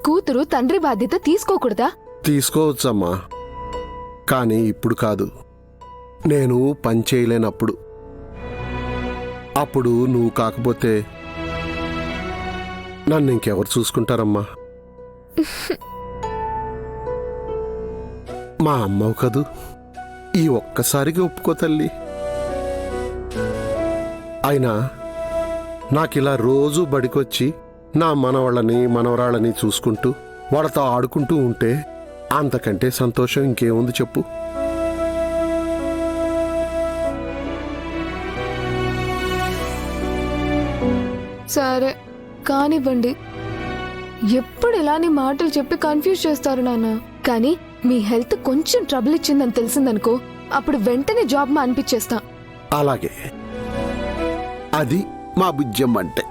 కూతురు తండ్రి బాధ్యత తీసుకోకూడదా? తీసుకోవచ్చమ్మా, కానీ ఇప్పుడు కాదు. నేను పని చేయలేనప్పుడు. అప్పుడు నువ్వు కాకపోతే నన్ను ఇంకెవరు చూసుకుంటారమ్మా? మా అమ్మవు కదూ. ఈ ఒక్కసారికి ఒప్పుకో తల్లి. అయినా నాకిలా రోజు బడికొచ్చి నా మనవాళ్ళని మనవరాళ్ళని చూసుకుంటూ వాళ్ళతో ఆడుకుంటూ ఉంటే అంతకంటే సంతోషం ఇంకేముంది చెప్పు. సరే కానివ్వండి. ఎప్పుడు ఇలాని మాటలు చెప్పి కన్ఫ్యూజ్ చేస్తారు నాన్న. కానీ మీ హెల్త్ కొంచెం ట్రబుల్ ఇచ్చిందని తెలిసిందనుకో, అప్పుడు వెంటనే జాబ్ మా అనిపించేస్తా. అలాగే, అది మా బుజ్జమ్మ అంటే.